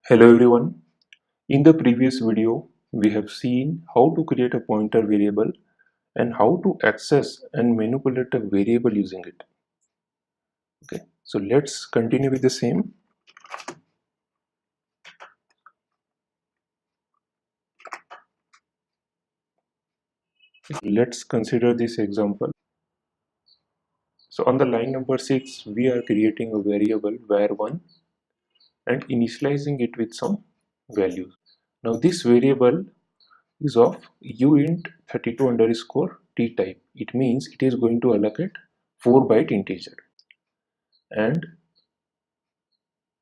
Hello everyone. In the previous video, we have seen how to create a pointer variable and how to access and manipulate a variable using it. Okay, so let's continue with the same. Let's consider this example. So on the line number 6, we are creating a variable var1 and initializing it with some values. Now this variable is of uint 32 underscore t type. It means it is going to allocate 4-byte integer. And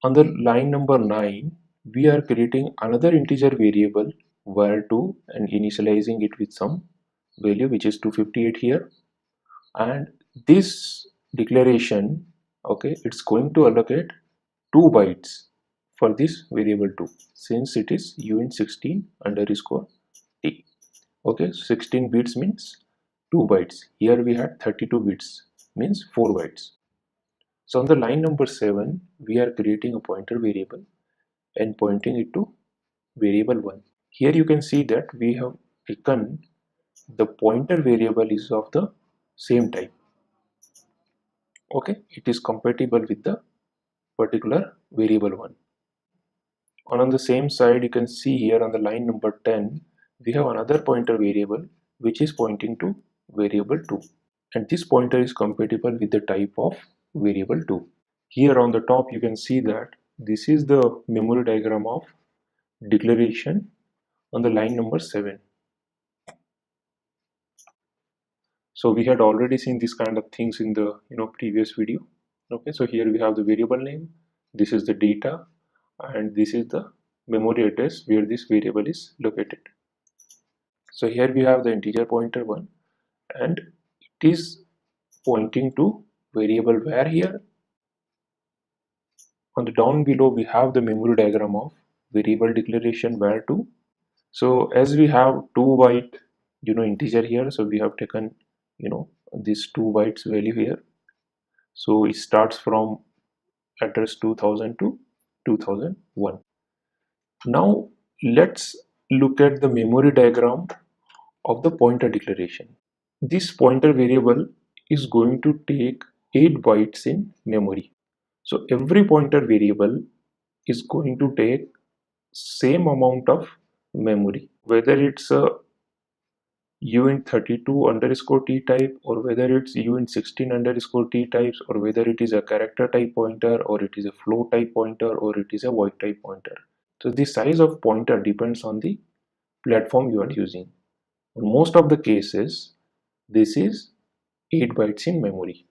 on the line number 9, we are creating another integer variable var2 and initializing it with some value which is 258 here. And this declaration, okay, it's going to allocate 2 bytes for this variable 2 since it is uint 16 underscore t. Okay, 16 bits means 2 bytes. Here we had 32 bits means 4 bytes. So on the line number 7, we are creating a pointer variable and pointing it to variable 1. Here you can see that we have taken the pointer variable is of the same type. Okay, it is compatible with the particular variable 1. And on the same side, you can see here on the line number 10, we have another pointer variable which is pointing to variable 2. And this pointer is compatible with the type of variable 2. Here on the top, you can see that this is the memory diagram of declaration on the line number 7. So we had already seen this kind of things in the previous video. Okay, so here we have the variable name, this is the data, and this is the memory address where this variable is located. So here we have the integer pointer 1 and it is pointing to variable var here. On the down below we have the memory diagram of variable declaration var2. So as we have 2-byte integer here, so we have taken this 2 bytes value here. So it starts from address 2000 to 2001. Now let's look at the memory diagram of the pointer declaration. This pointer variable is going to take 8 bytes in memory. So every pointer variable is going to take same amount of memory, whether it's a uint 32 underscore t type or whether it's uint 16 underscore t types or whether it is a character type pointer or it is a float type pointer or it is a void type pointer. So the size of pointer depends on the platform you are using. In most of the cases, this is 8 bytes in memory.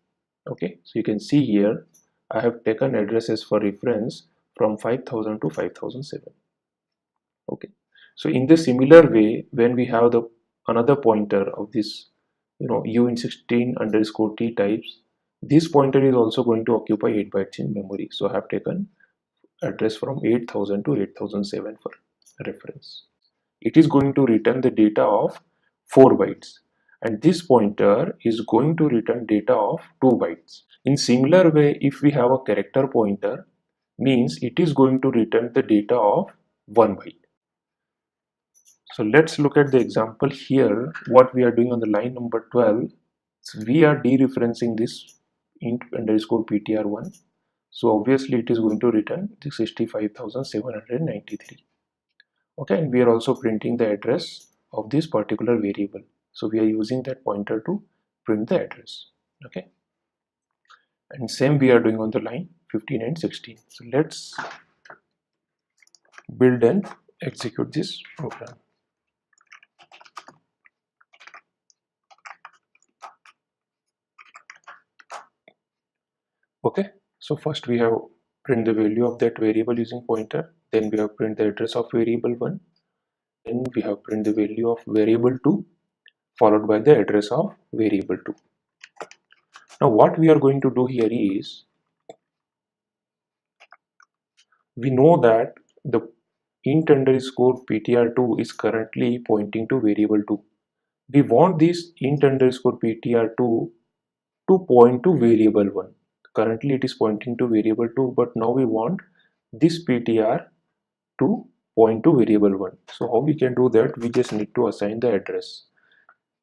Okay, so you can see here I have taken addresses for reference from 5000 to 5007. Okay, so in the similar way, when we have the another pointer of this uint 16 underscore t types, this pointer is also going to occupy 8 bytes in memory. So I have taken address from 8000 to 8007 for reference. It is going to return the data of 4 bytes and this pointer is going to return data of 2 bytes. In similar way, if we have a character pointer, means it is going to return the data of 1 byte. So let's look at the example here. What we are doing on the line number 12, so we are dereferencing this int underscore ptr1. So obviously it is going to return the 65,793. Okay, and we are also printing the address of this particular variable. So we are using that pointer to print the address. Okay, and same we are doing on the line 15 and 16. So let's build and execute this program. Okay, so first we have print the value of that variable using pointer, then we have print the address of variable 1, then we have print the value of variable 2 followed by the address of variable 2. Now what we are going to do here is, we know that the int underscore ptr2 is currently pointing to variable 2. We want this int underscore ptr2 to point to variable 1. Currently it is pointing to variable 2, but now we want this ptr to point to variable 1. So how we can do that? We just need to assign the address,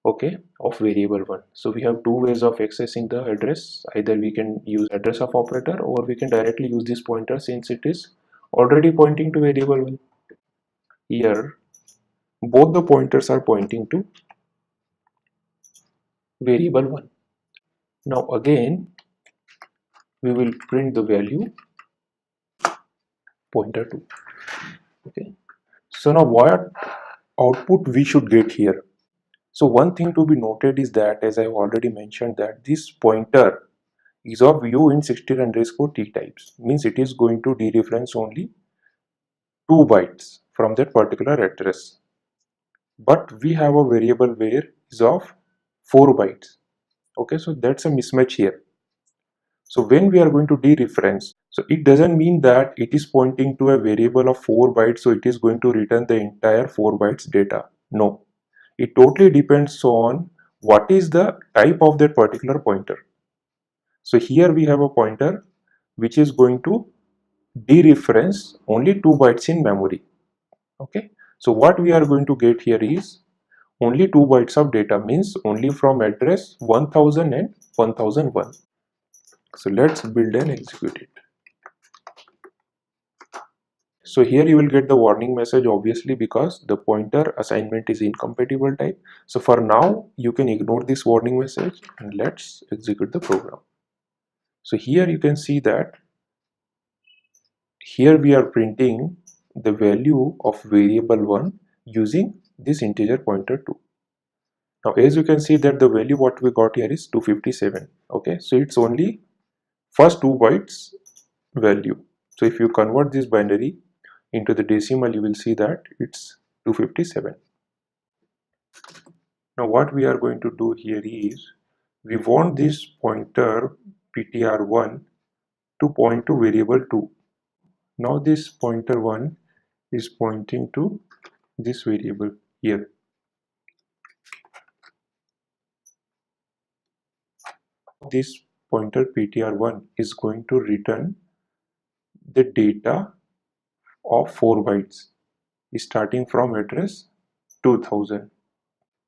okay, of variable 1. So we have two ways of accessing the address. Either we can use address of operator, or we can directly use this pointer since it is already pointing to variable 1. Here both the pointers are pointing to variable 1. Now again we will print the value pointer 2. Okay, so now what output we should get here? So one thing to be noted is that, as I have already mentioned, that this pointer is of uint16 underscore t types, means it is going to dereference only 2 bytes from that particular address. But we have a variable where is of 4 bytes. Okay, so that's a mismatch here. So when we are going to dereference, so it doesn't mean that it is pointing to a variable of 4 bytes, so it is going to return the entire 4 bytes data. No, it totally depends on what is the type of that particular pointer. So here we have a pointer which is going to dereference only 2 bytes in memory. Okay, so what we are going to get here is only 2 bytes of data, means only from address 1000 and 1001. So let's build and execute it. So here you will get the warning message, obviously, because the pointer assignment is incompatible type. So for now you can ignore this warning message and let's execute the program. So here you can see that here we are printing the value of variable 1 using this integer pointer 2. Now as you can see that the value what we got here is 257. Okay, so it's only first 2 bytes value. So if you convert this binary into the decimal, you will see that it's 257. Now what we are going to do here is we want this pointer ptr1 to point to variable 2. Now this pointer 1 is pointing to this variable here. This pointer ptr1 is going to return the data of 4 bytes starting from address 2000,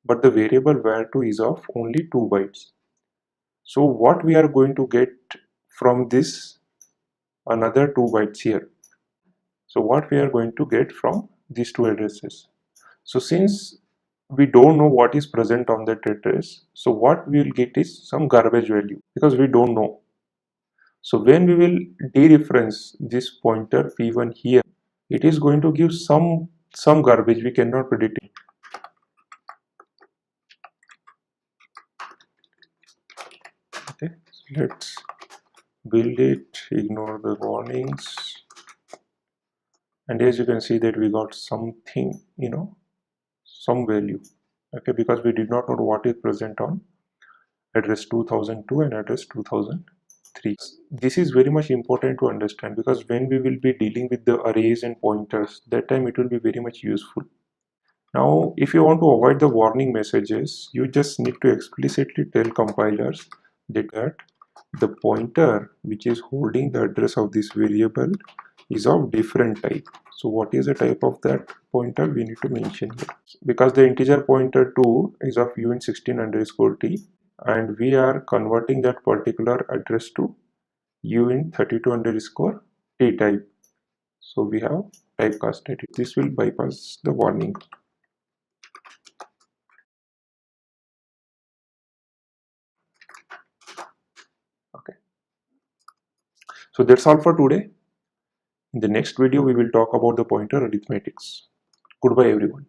but the variable var2 is of only 2 bytes. So what we are going to get from this another 2 bytes here? So what we are going to get from these two addresses? So since we don't know what is present on that address, so what we will get is some garbage value because we don't know. So when we will dereference this pointer p1 here, it is going to give some garbage, we cannot predict it. Okay, so let's build it, ignore the warnings, and as you can see that we got something, some value. Okay, because we did not know what is present on address 2002 and address 2003. This is very much important to understand because when we will be dealing with the arrays and pointers, that time it will be very much useful. Now if you want to avoid the warning messages, you just need to explicitly tell compilers that the pointer which is holding the address of this variable is of different type. So what is the type of that pointer? We need to mention here, because the integer pointer 2 is of uint16 underscore t, and we are converting that particular address to uint32 underscore t type. So we have typecasted it. This will bypass the warning. Okay, so that's all for today. In the next video we will talk about the pointer arithmetics. Goodbye everyone.